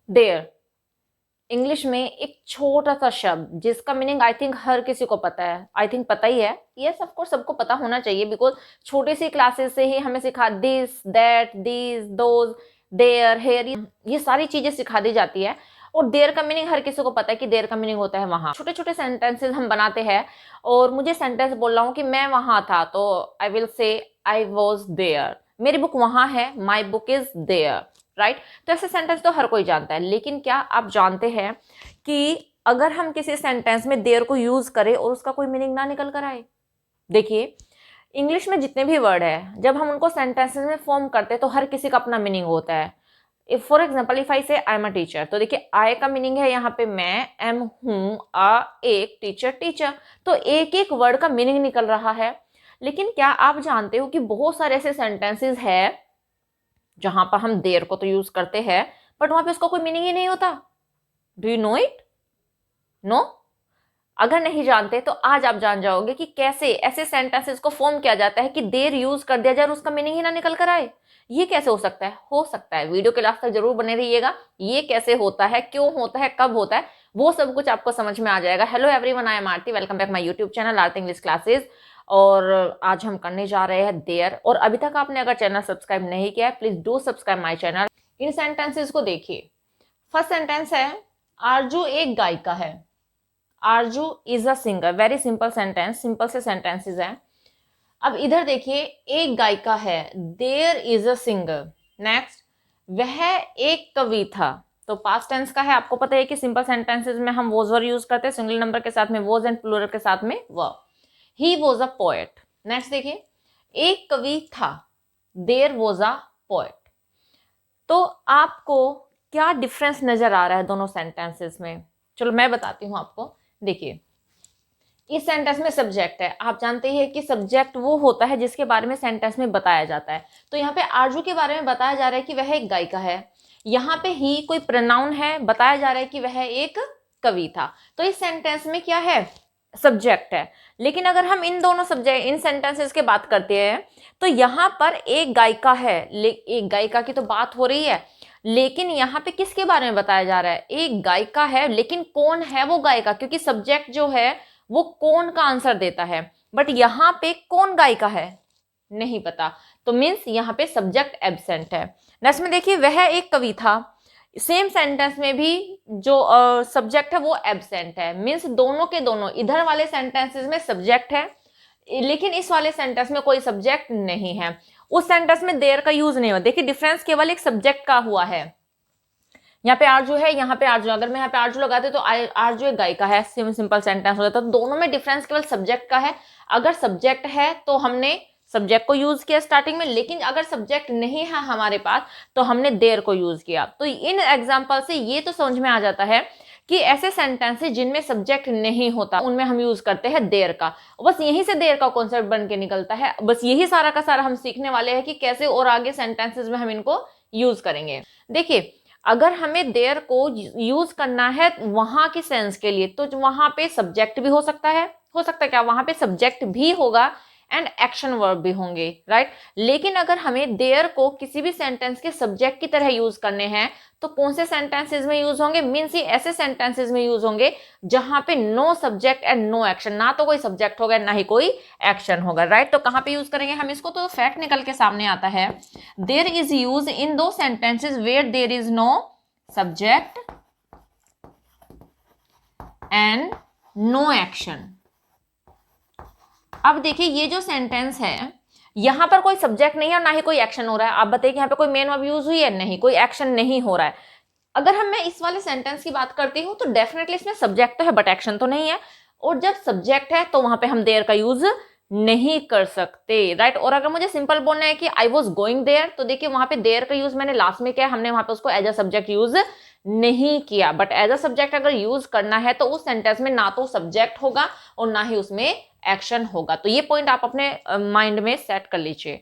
There, English में एक छोटा सा शब्द जिसका मीनिंग आई थिंक हर किसी को पता है, आई थिंक पता ही है, यस ऑफ कोर्स सबको पता होना चाहिए, बिकॉज छोटी सी क्लासेस से ही हमें सिखा this that this those there here, ये सारी चीजें सिखा दी जाती है। और देयर का मीनिंग हर किसी को पता है कि देयर का मीनिंग होता है वहां। छोटे छोटे सेंटेंसेस हम बनाते हैं, और मुझे सेंटेंस बोल रहा हूँ कि मैं वहां था, तो I will say I was there, मेरी बुक वहां है, my book is there, right. तो ऐसे सेंटेंस तो हर कोई जानता है, लेकिन क्या आप जानते हैं कि अगर हम किसी सेंटेंस में देयर को यूज करें और उसका कोई मीनिंग ना निकल कर आए। देखिए, इंग्लिश में जितने भी वर्ड है, जब हम उनको सेंटेंसेस में फॉर्म करते हैं तो हर किसी का अपना मीनिंग होता है। If for example if I से आई एम अ टीचर, तो देखिए आई का मीनिंग है यहाँ पे मैं, एम हूं, अ एक, टीचर टीचर, तो एक एक वर्ड का मीनिंग निकल रहा है। लेकिन क्या आप जानते हो कि बहुत सारे ऐसे सेंटेंसेस है जहां पर हम देयर को तो यूज करते हैं, बट वहां पे उसका कोई मीनिंग ही नहीं होता। Do you know it? No? अगर नहीं जानते तो आज आप जान जाओगे कि कैसे ऐसे सेंटेंसेस को फॉर्म किया जाता है कि देर यूज कर दिया जाए और उसका मीनिंग ही ना निकल कर आए। ये कैसे हो सकता है? हो सकता है, वीडियो के लास्ट तक जरूर बने रहिएगा। ये कैसे होता है, क्यों होता है, कब होता है, वो सब कुछ आपको समझ में आ जाएगा। Hello everyone, I am Aarti, welcome back my YouTube channel Aarti English classes. और आज हम करने जा रहे हैं देयर। और अभी तक आपने अगर चैनल सब्सक्राइब नहीं किया है, please do subscribe my channel. In sentences को देखिए। फर्स्ट सेंटेंस है, आरजू एक गायिका है। Arzoo is a singer, very simple sentence, simple से सेंटेंसेस हैं। अब इधर देखिए, एक गायिका है, there is a singer. Next, वह एक कवि था, तो पास्ट टेंस का है। आपको पता है कि सिंपल सेंटेंसेस में हम वॉज वर यूज करते हैं, सिंगल नंबर के साथ में वॉज एंड प्लूरल के साथ में व। He was a poet. Next देखिए, एक कवि था, देयर वॉज अ पोएट। तो आपको क्या डिफरेंस नजर आ रहा है दोनों सेंटेंसेस में? चलो मैं बताती हूं आपको। देखिए, इस सेंटेंस में सब्जेक्ट है, आप जानते हैं कि सब्जेक्ट वो होता है जिसके बारे में सेंटेंस में बताया जाता है। तो यहाँ पे आरजू के बारे में बताया जा रहा है कि वह एक गायिका है। यहाँ पे ही कोई प्रोनाउन है, बताया जा रहा है कि वह एक कवि था। तो इस सेंटेंस में क्या है? सब्जेक्ट है। लेकिन अगर हम इन दोनों सब्जेक्ट, इन सेंटेंसेस की बात करते हैं, तो यहाँ पर एक गायिका है, एक गायिका की तो बात हो रही है, लेकिन यहाँ पे किसके बारे में बताया जा रहा है? एक गायिका है, लेकिन कौन है वो गायिका? क्योंकि सब्जेक्ट जो है वो कौन का आंसर देता है, बट यहाँ पे कौन गायिका है नहीं पता, तो मीन्स यहाँ पे सब्जेक्ट एब्सेंट है। नेक्स्ट में देखिए, वह एक कवि था। सेम सेंटेंस में भी जो सब्जेक्ट है वो एब्सेंट है, मीन्स दोनों के दोनों, इधर वाले सेंटेंसेस में सब्जेक्ट है, लेकिन इस वाले सेंटेंस में कोई सब्जेक्ट नहीं है। उस सेंटेंस में देयर का यूज नहीं हुआ। देखिए, डिफरेंस केवल एक सब्जेक्ट का हुआ है। यहाँ पे आरजू है, यहाँ पे आरजू, अगर मैं यहाँ पे आरजू लगाते तो आरजू एक गायिका है, सिंपल सेंटेंस हो जाता। तो दोनों में डिफरेंस केवल सब्जेक्ट का है। अगर सब्जेक्ट है तो हमने सब्जेक्ट को यूज किया स्टार्टिंग में, लेकिन अगर सब्जेक्ट नहीं है हमारे पास तो हमने देयर को यूज किया। तो इन एग्जाम्पल से ये तो समझ में आ जाता है कि ऐसे सेंटेंसेस जिनमें सब्जेक्ट नहीं होता उनमें हम यूज करते हैं देयर का। बस यहीं से देयर का कॉन्सेप्ट बन के निकलता है। बस यही सारा का सारा हम सीखने वाले हैं कि कैसे और आगे सेंटेंसेस में हम इनको यूज करेंगे। देखिए, अगर हमें देयर को यूज करना है वहां की सेंस के लिए, तो वहां पे सब्जेक्ट भी हो सकता है, क्या वहां पे सब्जेक्ट भी होगा एंड एक्शन वर्ब भी होंगे, राइट। लेकिन अगर हमें देयर को किसी भी सेंटेंस के सब्जेक्ट की तरह यूज करने हैं तो कौन से सेंटेंसेस में यूज होंगे? मीन्स ये ऐसे सेंटेंसेस में यूज होंगे जहां पे no subject and no action, ना तो कोई सब्जेक्ट होगा ना ही कोई एक्शन होगा, राइट। तो कहां पे यूज करेंगे हम इसको? तो फैक्ट निकल के सामने आता है, देयर इज यूज इन दो sentences where there is no subject and no action. अब देखिए, ये जो सेंटेंस है यहां पर कोई सब्जेक्ट नहीं है और ना ही कोई एक्शन हो रहा है। आप बताइए कि यहाँ पे कोई मेन वर्ब यूज हुई है? नहीं, कोई एक्शन नहीं हो रहा है। अगर मैं इस वाले सेंटेंस की बात करती हूं तो डेफिनेटली इसमें सब्जेक्ट तो है बट एक्शन तो नहीं है, और जब सब्जेक्ट है तो वहां पे हम देयर का यूज नहीं कर सकते, राइट। और अगर मुझे सिंपल बोलना है कि आई वॉज गोइंग देयर, तो देखिए वहां पे देयर का यूज मैंने लास्ट में किया, हमने वहां पे उसको एज अ सब्जेक्ट यूज नहीं किया। बट एज अ सब्जेक्ट अगर यूज करना है तो उस सेंटेंस में ना तो सब्जेक्ट होगा और ना ही उसमें एक्शन होगा। तो ये पॉइंट आप अपने माइंड में सेट कर लीजिए।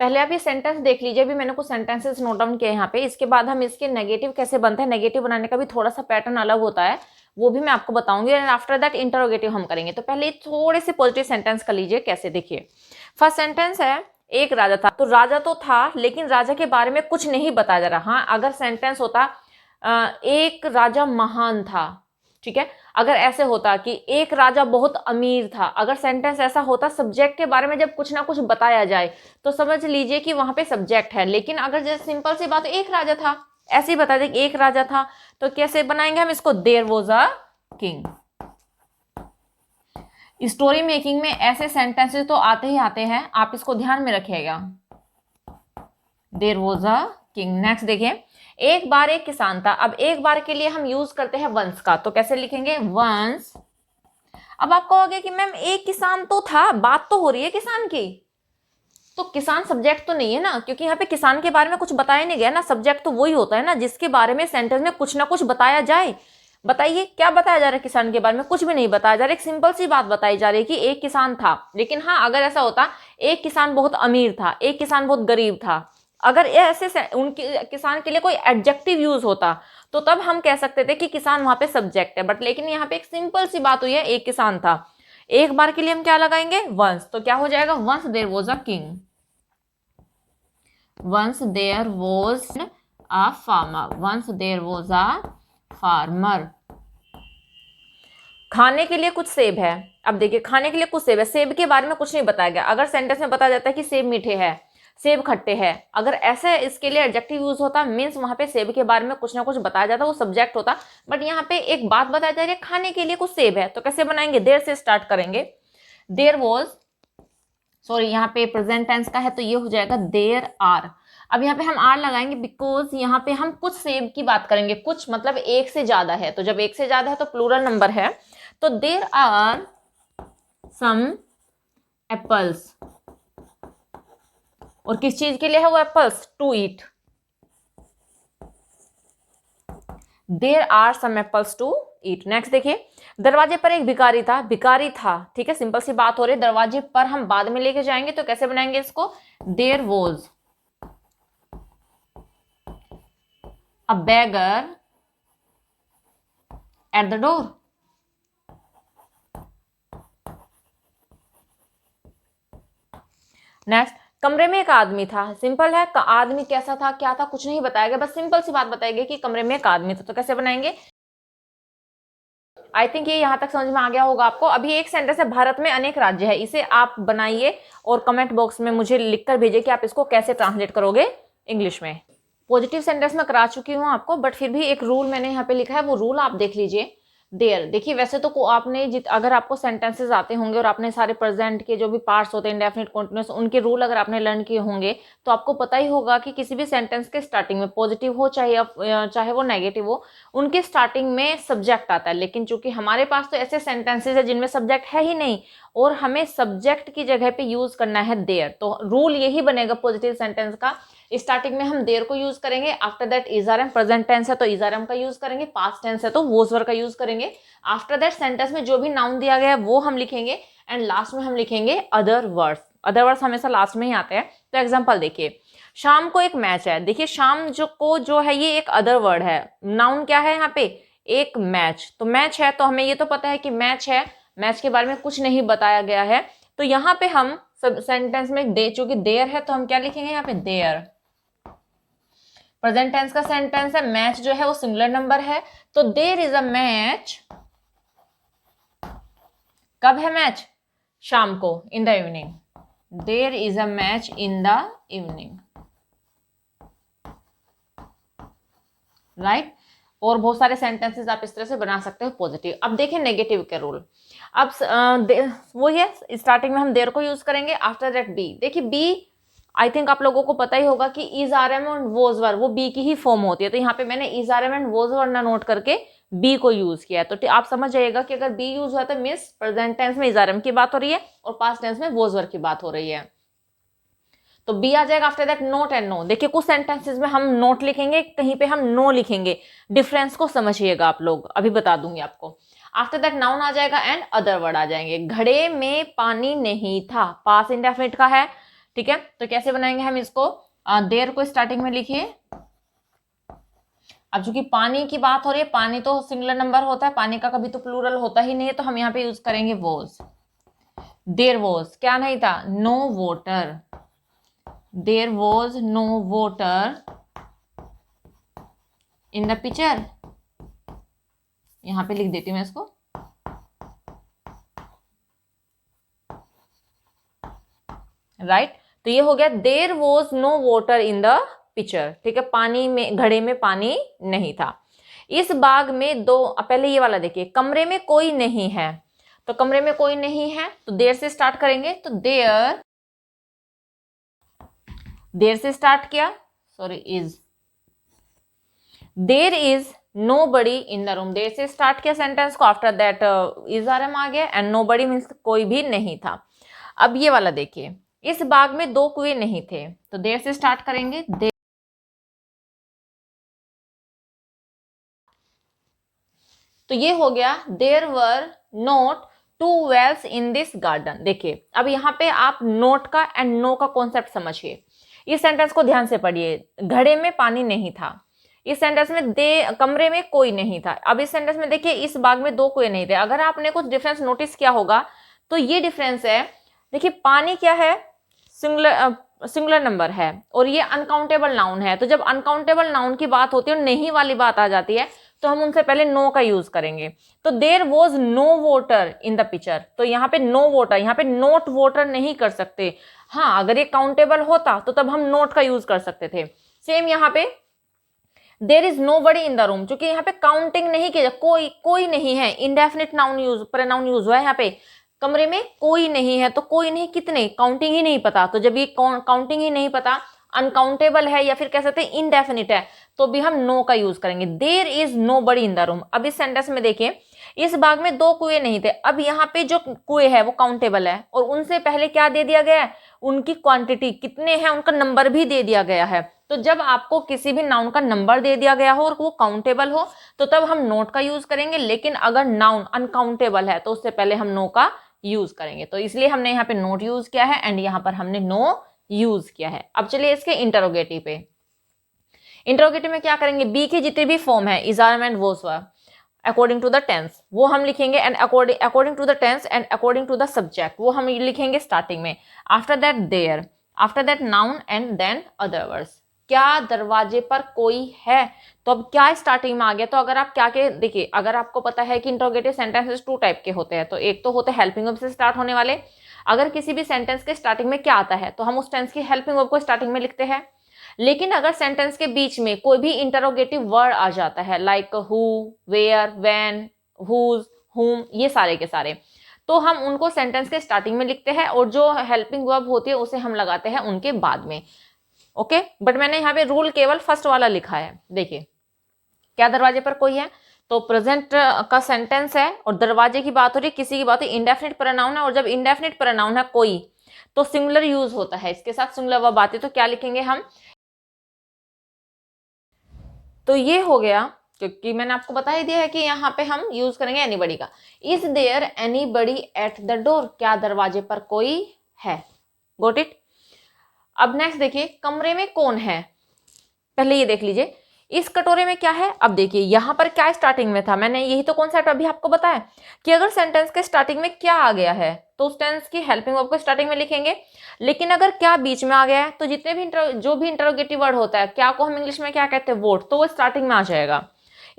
पहले आप ये सेंटेंस देख लीजिए, अभी मैंने कुछ सेंटेंसेस नोट डाउन किए यहाँ पे। इसके बाद हम इसके नेगेटिव कैसे बनते हैं, नेगेटिव बनाने का भी थोड़ा सा पैटर्न अलग होता है, वो भी मैं आपको बताऊंगी। एंड आफ्टर दैट इंटरोगेटिव हम करेंगे। तो पहले थोड़े से पॉजिटिव सेंटेंस कर लीजिए कैसे। देखिए, फर्स्ट सेंटेंस है, एक राजा था। तो राजा तो था लेकिन राजा के बारे में कुछ नहीं बताया जा रहा। हाँ, अगर सेंटेंस होता एक राजा महान था, ठीक है। अगर ऐसे होता कि एक राजा बहुत अमीर था, अगर सेंटेंस ऐसा होता सब्जेक्ट के बारे में जब कुछ ना कुछ बताया जाए तो समझ लीजिए कि वहां पे सब्जेक्ट है। लेकिन अगर जैसे सिंपल सी बात, एक राजा था, ऐसे ही बता दें कि एक राजा था, तो कैसे बनाएंगे हम इसको, there was a king. Story making में ऐसे सेंटेंसेस तो आते ही आते हैं, आप इसको ध्यान में रखिएगा। There was a king. Next देखिए, एक बार एक किसान था। अब एक बार के लिए हम यूज करते हैं वंस का, तो कैसे लिखेंगे, वंस। अब आप कहोगे कि मैम एक किसान तो था, बात तो हो रही है किसान की, तो किसान सब्जेक्ट तो नहीं है ना, क्योंकि यहाँ पे किसान के बारे में कुछ बताया नहीं गया ना। सब्जेक्ट तो वही होता है ना जिसके बारे में सेंटेंस में कुछ ना कुछ बताया जाए। बताइए क्या बताया जा रहा है किसान के बारे में, कुछ भी नहीं बताया जा रहा है, एक सिंपल सी बात बताई जा रही है कि एक किसान था। लेकिन हाँ, अगर ऐसा होता एक किसान बहुत अमीर था, एक किसान बहुत गरीब था, अगर ऐसे उनके किसान के लिए कोई एडजेक्टिव यूज होता तो तब हम कह सकते थे कि किसान वहां पे सब्जेक्ट है। बट लेकिन यहाँ पे एक सिंपल सी बात हुई है, एक किसान था। एक बार के लिए हम क्या लगाएंगे, वंस, तो क्या हो जाएगा, once there was a king. Once there was a farmer, once there was a farmer. खाने के लिए कुछ सेब है। अब देखिए, खाने के लिए कुछ सेब है, सेब के बारे में कुछ नहीं बताया गया। अगर सेंटेंस में बताया जाता है कि सेब मीठे हैं, सेब खट्टे हैं, अगर ऐसे इसके लिए एडजेक्टिव यूज होता, मीन्स वहां पे सेब के बारे में कुछ ना कुछ बताया जाता, वो सब्जेक्ट होता। बट यहाँ पे एक बात बताई जा रही है, खाने के लिए कुछ सेब है, तो कैसे बनाएंगे, देर से स्टार्ट करेंगे। देर वॉज, सॉरी यहाँ पे प्रेजेंट टेंस का है तो ये हो जाएगा देर आर। अब यहाँ पे हम आर लगाएंगे बिकॉज यहाँ पे हम कुछ सेब की बात करेंगे, कुछ मतलब एक से ज्यादा है, तो जब एक से ज्यादा है तो प्लूरल नंबर है, तो देर आर सम एप्पल्स। और किस चीज के लिए है वो apples, to eat. There are some apples to eat. Next देखिए, दरवाजे पर एक भिखारी था, भिखारी था, ठीक है, सिंपल सी बात हो रही है। दरवाजे पर हम बाद में लेके जाएंगे, तो कैसे बनाएंगे इसको, there was a beggar eight the door. Next, कमरे में एक आदमी था, सिंपल है, आदमी कैसा था, क्या था, कुछ नहीं बताया गया, बस सिंपल सी बात बताई गई कि कमरे में एक आदमी था, तो कैसे बनाएंगे। आई थिंक ये यहां तक समझ में आ गया होगा आपको। अभी एक सेंटेंस है, भारत में अनेक राज्य है, इसे आप बनाइए और कमेंट बॉक्स में मुझे लिखकर भेजिए कि आप इसको कैसे ट्रांसलेट करोगे इंग्लिश में। पॉजिटिव सेंटेंस में करा चुकी हूँ आपको, बट फिर भी एक रूल मैंने यहाँ पे लिखा है, वो रूल आप देख लीजिए। देयर, देखिए वैसे तो आपने अगर आपको सेंटेंसेस आते होंगे और आपने सारे प्रेजेंट के जो भी पार्ट्स होते हैं, इंडेफिनिट, कॉन्टिन्यूअस, उनके रूल अगर आपने लर्न किए होंगे तो आपको पता ही होगा कि किसी भी सेंटेंस के स्टार्टिंग में, पॉजिटिव हो चाहे वो नेगेटिव हो, उनके स्टार्टिंग में सब्जेक्ट आता है। लेकिन चूंकि हमारे पास तो ऐसे सेंटेंसेस है जिनमें सब्जेक्ट है ही नहीं और हमें सब्जेक्ट की जगह पे यूज करना है देयर, तो रूल यही बनेगा पॉजिटिव सेंटेंस का, स्टार्टिंग में हम देयर को यूज करेंगे, after that is are am, present tense है तो इज आर एम का यूज करेंगे, पास्ट टेंस है तो वॉज वर का यूज करेंगे, आफ्टर दैट सेंटेंस में जो भी नाउन दिया गया है वो हम लिखेंगे, एंड लास्ट में हम लिखेंगे अदर वर्ड्स। अदर वर्ड्स हमेशा लास्ट में ही आते हैं। तो एग्जांपल देखिए, शाम को एक मैच है, देखिए शाम जो है ये एक अदर वर्ड है, नाउन क्या है यहाँ पे, एक मैच, तो मैच है तो हमें ये तो पता है कि मैच है, मैच के बारे में कुछ नहीं बताया गया है, तो यहाँ पे हम सब सेंटेंस में चूंकि देयर है तो हम क्या लिखेंगे यहाँ पे, देयर। प्रेजेंट टेंस का सेंटेंस है, मैच जो है वो सिंगुलर नंबर है, तो देयर इज अ मैच, कब है मैच, शाम को, in the evening, there is a match in the evening, right. और बहुत सारे सेंटेंसेस आप इस तरह से बना सकते हो पॉजिटिव। अब देखें नेगेटिव के रूल। अब वो है, स्टार्टिंग में हम देयर को यूज करेंगे, आफ्टर दैट बी। देखिए बी आई थिंक आप लोगों को पता ही होगा कि is are am and was were वो बी की ही फॉर्म होती है, तो यहाँ पे मैंने is are am and was were ना नोट करके बी को यूज किया है। तो आप समझ जाइएगा कि अगर बी यूज हुआ तो मीन्स प्रेजेंट टेंस में इज आर एम की बात हो रही है और पास्ट टेंस में वॉज वर की बात हो रही है, तो बी आ जाएगा after that not and no. देखिए कुछ सेंटेंसेस में हम नोट लिखेंगे, कहीं पे हम नो लिखेंगे, डिफरेंस को समझिएगा आप लोग, अभी बता दूंगी आपको। आफ्टर दैट नाउन आ जाएगा एंड अदर वर्ड आ जाएंगे। घड़े में पानी नहीं था, पास इंडेफिनिट का है, ठीक है, तो कैसे बनाएंगे हम इसको, देर को स्टार्टिंग में लिखिए। अब चूंकि पानी की बात हो रही है, पानी तो सिंगुलर नंबर होता है, पानी का कभी तो प्लूरल होता ही नहीं है, तो हम यहाँ पे यूज करेंगे वॉज। देर वॉज क्या नहीं था, no voter, there was no voter in the picture, यहां पे लिख देती हूँ मैं इसको, राइट। तो ये हो गया there was no water in the picture, ठीक है, पानी में, घड़े में पानी नहीं था। इस बाग में दो, पहले ये वाला देखिए, कमरे में कोई नहीं है, तो कमरे में कोई नहीं है तो देर से स्टार्ट करेंगे, तो देर से स्टार्ट किया, sorry is, there is no buddy in the room, देर से स्टार्ट किया सेंटेंस को, after that is are am आ गया, एंड नो बडी मीन्स कोई भी नहीं था। अब ये वाला देखिए, इस बाग में दो कुएं नहीं थे, तो देर से स्टार्ट करेंगे, तो ये हो गया there were not two wells in this garden. देखिए अब यहाँ पे आप नोट का एंड नो का कॉन्सेप्ट समझिए, इस सेंटेंस को ध्यान से पढ़िए, घड़े में पानी नहीं था, इस सेंटेंस में कमरे में कोई नहीं था। अब इस सेंटेंस में देखिए इस बाग में दो कुएं नहीं थे, अगर आपने कुछ डिफरेंस नोटिस किया होगा तो ये डिफरेंस है, देखिए पानी क्या है, सिंगुलर नंबर है, और ये अनकाउंटेबल नाउन है, तो जब अनकाउंटेबल नाउन की बात होती है और नहीं वाली बात आ जाती है तो हम उनसे पहले नो का यूज करेंगे। तो there was no water in the picture, तो यहाँ पे नो वाटर, यहाँ पे नोट वाटर नहीं कर सकते, हाँ अगर ये काउंटेबल होता तो तब हम नोट का यूज कर सकते थे। सेम यहाँ पे there is no buddy in the room, क्योंकि यहाँ पे काउंटिंग नहीं किया, कोई नहीं है, indefinite noun use, pronoun use हुआ है यहाँ पे, कमरे में कोई नहीं है, तो कोई नहीं कितने, काउंटिंग ही नहीं पता, तो जब ये काउंटिंग ही नहीं पता, अनकाउंटेबल है या फिर कह सकते हैं इनडेफिनिट है, तो भी हम नो का यूज करेंगे, there is no buddy in the room. अब इस सेंटेंस में देखिए इस बाग में दो कुएं नहीं थे, अब यहाँ पे जो कुएं है वो काउंटेबल है, और उनसे पहले क्या दे दिया गया है, उनकी क्वांटिटी कितने हैं उनका नंबर भी दे दिया गया है। तो जब आपको किसी भी नाउन का नंबर दे दिया गया हो और वो काउंटेबल हो तो तब हम नोट का यूज करेंगे, लेकिन अगर नाउन अनकाउंटेबल है तो उससे पहले हम नो का यूज करेंगे, तो इसलिए हमने यहाँ पे नोट यूज किया है एंड यहाँ पर हमने नो यूज किया है। अब चलिए इसके इंटरोगेटिव पे, इंटरोगेटिव में क्या करेंगे, बी की जितनी भी फॉर्म है, is are and was were, according to the tense वो हम लिखेंगे, and according to the tense and according to the subject वो हम लिखेंगे स्टार्टिंग में, after that there, after that noun and then other words. क्या दरवाजे पर कोई है, तो अब क्या स्टार्टिंग में आ गया, तो अगर आप क्या के देखिए, अगर आपको पता है कि इंटरोगेटिव सेंटेंसेस टू टाइप के होते हैं, तो एक तो होते हैं हेल्पिंग वर्ब से स्टार्ट होने वाले, अगर किसी भी सेंटेंस के स्टार्टिंग में क्या आता है तो हम उस टेंस की हेल्पिंग वर्ब को स्टार्टिंग में लिखते हैं, लेकिन अगर सेंटेंस के बीच में कोई भी इंटरोगेटिव वर्ड आ जाता है, like who, where, when, whose, whom, ये सारे के सारे, तो हम उनको सेंटेंस के स्टार्टिंग में लिखते हैं और जो हेल्पिंग वर्ब होती है उसे हम लगाते हैं उनके बाद में। ओके, बट मैंने यहाँ पे रूल केवल फर्स्ट वाला लिखा है। देखिए क्या दरवाजे पर कोई है, तो प्रेजेंट का सेंटेंस है और दरवाजे की बात हो रही है, किसी की बात हो, इंडेफिनिट प्रोनाउन है, और जब इंडेफिनिट प्रोनाउन है कोई तो सिंगुलर यूज होता है, इसके साथ सिंगुलर वर्ब आती है, तो क्या लिखेंगे हम, तो ये हो गया, क्योंकि मैंने आपको बता ही दिया है कि यहाँ पे हम यूज करेंगे एनीबडी का। Is there anybody at the door, क्या दरवाजे पर कोई है, गोट इट। अब नेक्स्ट देखिए कमरे में कौन है, पहले ये देख लीजिए इस कटोरे में क्या है। अब देखिए यहाँ पर क्या स्टार्टिंग में था, मैंने यही तो कॉन्सेप्ट अभी आपको बताया कि अगर सेंटेंस के स्टार्टिंग में क्या आ गया है तो उस टेंस की हेल्पिंग वर्ब को स्टार्टिंग में लिखेंगे, लेकिन अगर क्या बीच में आ गया है तो जितने भी जो भी इंटरोगेटिव वर्ड होता है, क्या को हम इंग्लिश में क्या कहते हैं, वोट, तो वो स्टार्टिंग में आ जाएगा।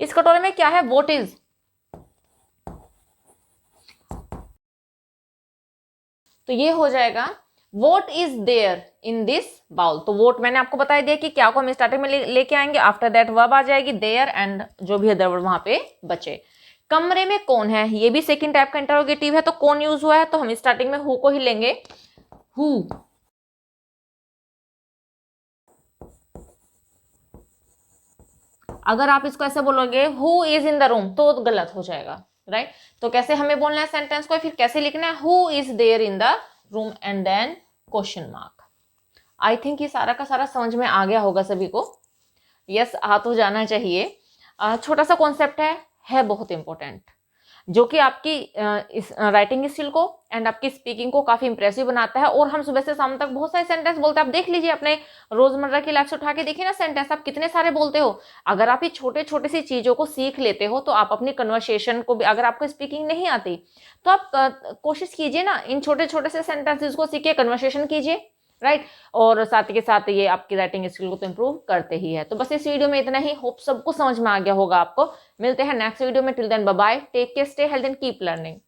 इस कटोरे में क्या है, वोट इज, तो ये हो जाएगा what is there in this bowl, तो वोट मैंने आपको बता दिया कि क्या को हम स्टार्टिंग में लेके आएंगे, आफ्टर दैट वर्ब आ जाएगी देयर एंड जो भी अदर वर्ड वहां पे बचे। कमरे में कौन है, ये भी सेकंड टाइप का इंटरोगेटिव है, तो कौन यूज हुआ है, तो हम स्टार्टिंग में हु को ही लेंगे, हु। अगर आप इसको ऐसे बोलोगे who is in the room तो गलत हो जाएगा, राइट। तो कैसे हमें बोलना है सेंटेंस को, फिर कैसे लिखना है, who is there in the room and then question mark. I think ये सारा का सारा समझ में आ गया होगा सभी को, यस आ तो जाना चाहिए। छोटा सा कॉन्सेप्ट है बहुत इंपॉर्टेंट, जो कि आपकी इस राइटिंग स्किल को एंड आपकी स्पीकिंग को काफी इंप्रेसिव बनाता है। और हम सुबह से शाम तक बहुत सारे सेंटेंस बोलते हैं, आप देख लीजिए अपने रोजमर्रा की लाइफ से उठा के देखिए ना सेंटेंस, आप कितने सारे बोलते हो। अगर आप ये छोटे छोटे सी चीजों को सीख लेते हो तो आप अपनी कन्वर्सेशन को भी, अगर आपको स्पीकिंग नहीं आती तो आप कोशिश कीजिए ना, इन छोटे छोटे से सेंटेंसेस को सीखिए, कन्वर्सेशन कीजिए, राइट। और साथ के साथ ये आपकी राइटिंग स्किल को तो इम्प्रूव करते ही है। तो बस इस वीडियो में इतना ही, होप सबको समझ में आ गया होगा आपको। मिलते हैं नेक्स्ट वीडियो में, till then bye bye, take care, stay health and keep learning.